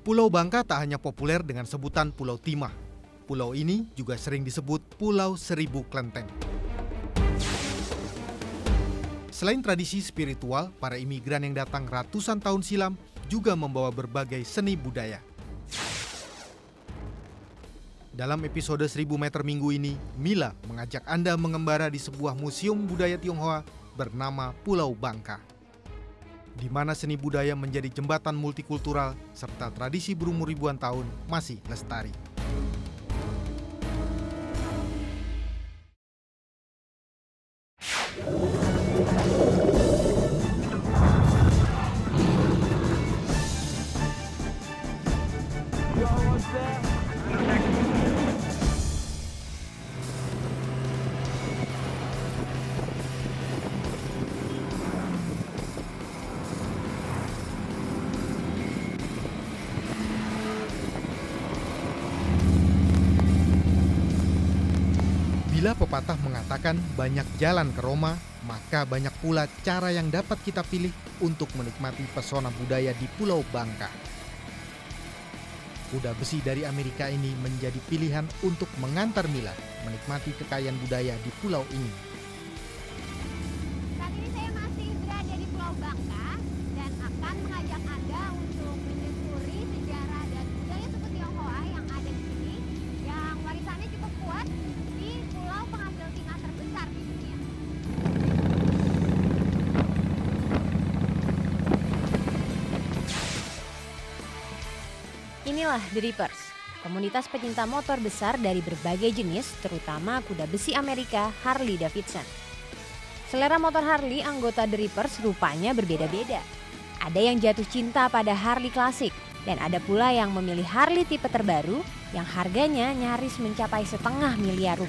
Pulau Bangka tak hanya populer dengan sebutan Pulau Timah. Pulau ini juga sering disebut Pulau Seribu Kelenteng. Selain tradisi spiritual, para imigran yang datang ratusan tahun silam juga membawa berbagai seni budaya. Dalam episode 1000 meter minggu ini, Mila mengajak Anda mengembara di sebuah museum budaya Tionghoa bernama Pulau Bangka, di mana seni budaya menjadi jembatan multikultural serta tradisi berumur ribuan tahun masih lestari. Bila pepatah mengatakan banyak jalan ke Roma, maka banyak pula cara yang dapat kita pilih untuk menikmati pesona budaya di Pulau Bangka. Kuda besi dari Amerika ini menjadi pilihan untuk mengantar Mila menikmati kekayaan budaya di pulau ini. Saat ini saya masih berada di Pulau Bangka dan akan mengajak Anda untuk menyusuri sejarah dan budaya suku Tionghoa yang ada di sini, yang warisannya cukup kuat di pulau penghasil timah terbesar di dunia. Inilah The Rippers, komunitas pecinta motor besar dari berbagai jenis, terutama kuda besi Amerika Harley Davidson. Selera motor Harley anggota The Rippers rupanya berbeda-beda. Ada yang jatuh cinta pada Harley klasik, dan ada pula yang memilih Harley tipe terbaru yang harganya nyaris mencapai $500 miliar.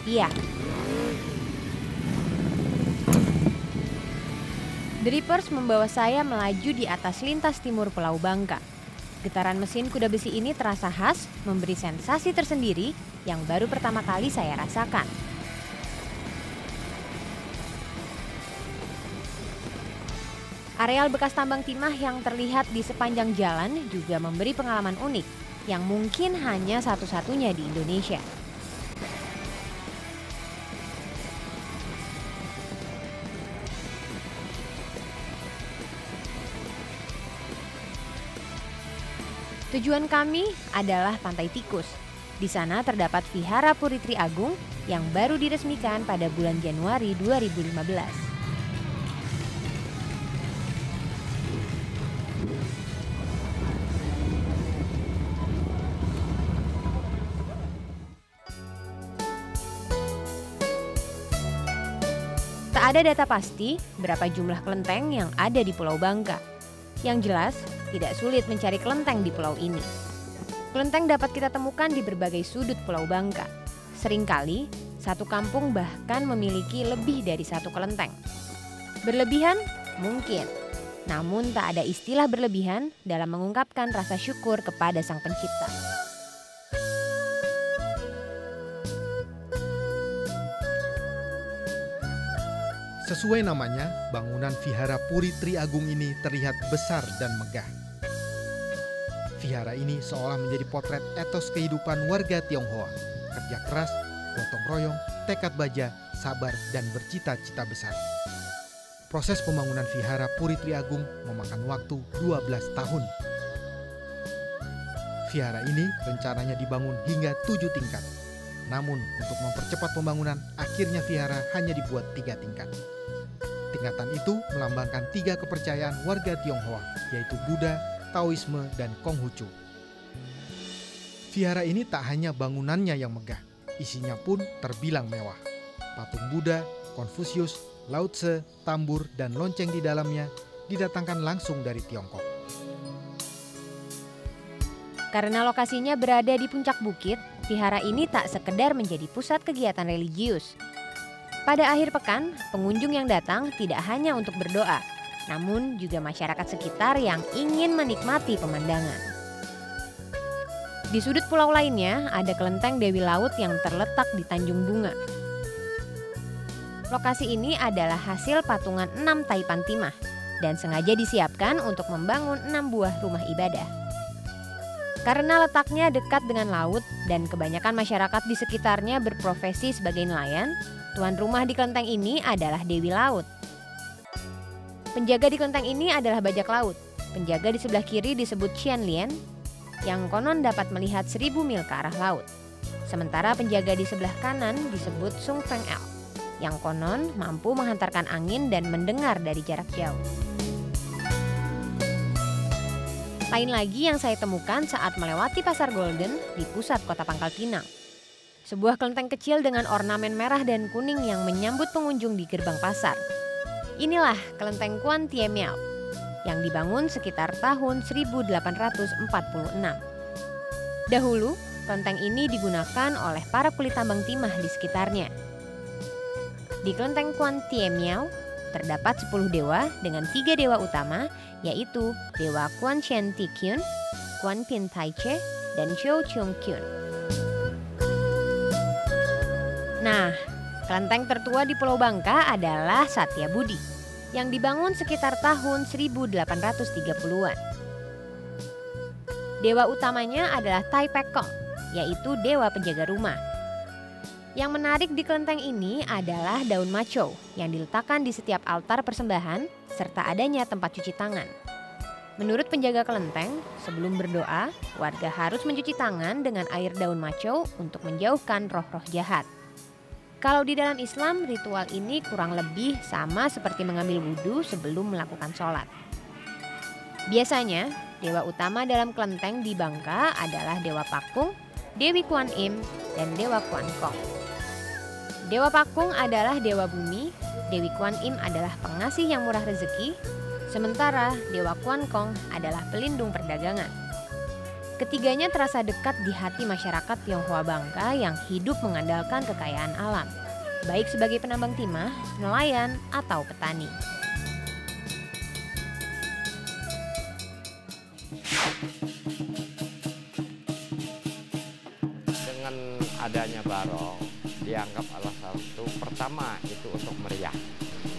The Rippers membawa saya melaju di atas lintas timur Pulau Bangka. Getaran mesin kuda besi ini terasa khas, memberi sensasi tersendiri yang baru pertama kali saya rasakan. Areal bekas tambang timah yang terlihat di sepanjang jalan juga memberi pengalaman unik yang mungkin hanya satu-satunya di Indonesia. Tujuan kami adalah Pantai Tikus. Di sana terdapat Vihara Puritri Agung yang baru diresmikan pada bulan Januari 2015. Tak ada data pasti berapa jumlah kelenteng yang ada di Pulau Bangka. Yang jelas, tidak sulit mencari kelenteng di pulau ini. Kelenteng dapat kita temukan di berbagai sudut Pulau Bangka. Seringkali, satu kampung bahkan memiliki lebih dari satu kelenteng. Berlebihan? Mungkin. Namun tak ada istilah berlebihan dalam mengungkapkan rasa syukur kepada Sang Pencipta. Sesuai namanya, bangunan Vihara Puritri Agung ini terlihat besar dan megah. Vihara ini seolah menjadi potret etos kehidupan warga Tionghoa. Kerja keras, gotong royong, tekad baja, sabar, dan bercita-cita besar. Proses pembangunan Vihara Puritri Agung memakan waktu 12 tahun. Vihara ini rencananya dibangun hingga 7 tingkat. Namun untuk mempercepat pembangunan, akhirnya vihara hanya dibuat 3 tingkat. Tingkatan itu melambangkan 3 kepercayaan warga Tionghoa, yaitu Buddha, Taoisme, dan Konghucu. Vihara ini tak hanya bangunannya yang megah, isinya pun terbilang mewah. Patung Buddha, Konfusius, Lao Tse, tambur, dan lonceng di dalamnya didatangkan langsung dari Tiongkok. Karena lokasinya berada di puncak bukit, vihara ini tak sekedar menjadi pusat kegiatan religius. Pada akhir pekan, pengunjung yang datang tidak hanya untuk berdoa, namun juga masyarakat sekitar yang ingin menikmati pemandangan. Di sudut pulau lainnya, ada kelenteng Dewi Laut yang terletak di Tanjung Bunga. Lokasi ini adalah hasil patungan 6 taipan timah dan sengaja disiapkan untuk membangun 6 buah rumah ibadah. Karena letaknya dekat dengan laut dan kebanyakan masyarakat di sekitarnya berprofesi sebagai nelayan, tuan rumah di kelenteng ini adalah Dewi Laut. Penjaga di kelenteng ini adalah bajak laut. Penjaga di sebelah kiri disebut Qian Lian, yang konon dapat melihat 1000 mil ke arah laut. Sementara penjaga di sebelah kanan disebut Sung Feng El, yang konon mampu menghantarkan angin dan mendengar dari jarak jauh. Lain lagi yang saya temukan saat melewati Pasar Golden di pusat kota Pangkal Pinang. Sebuah kelenteng kecil dengan ornamen merah dan kuning yang menyambut pengunjung di gerbang pasar. Inilah kelenteng Quan Tie Miao yang dibangun sekitar tahun 1846. Dahulu, kelenteng ini digunakan oleh para kulit tambang timah di sekitarnya. Di kelenteng Quan Tie Miao terdapat 10 dewa dengan 3 dewa utama, yaitu Dewa Quan Chen Ti Kyun, Quan Pin Tai Che, dan Chou Chung Kyun. Nah, kelenteng tertua di Pulau Bangka adalah Satya Budi, yang dibangun sekitar tahun 1830-an. Dewa utamanya adalah Tai Pek Kong, yaitu dewa penjaga rumah. Yang menarik di kelenteng ini adalah daun maco yang diletakkan di setiap altar persembahan serta adanya tempat cuci tangan. Menurut penjaga kelenteng, sebelum berdoa, warga harus mencuci tangan dengan air daun maco untuk menjauhkan roh-roh jahat. Kalau di dalam Islam, ritual ini kurang lebih sama seperti mengambil wudhu sebelum melakukan sholat. Biasanya, dewa utama dalam kelenteng di Bangka adalah Dewa Pakung, Dewi Kuan Im, dan Dewa Kuan Kong. Dewa Pakung adalah dewa bumi, Dewi Kuan Im adalah pengasih yang murah rezeki, sementara Dewa Kuan Kong adalah pelindung perdagangan. Ketiganya terasa dekat di hati masyarakat Tionghoa Bangka yang hidup mengandalkan kekayaan alam, baik sebagai penambang timah, nelayan, atau petani. Dengan adanya barong, dianggap salah satu pertama itu untuk meriah,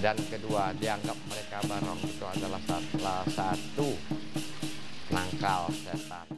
dan kedua dianggap mereka barong itu adalah salah satu penangkal setan.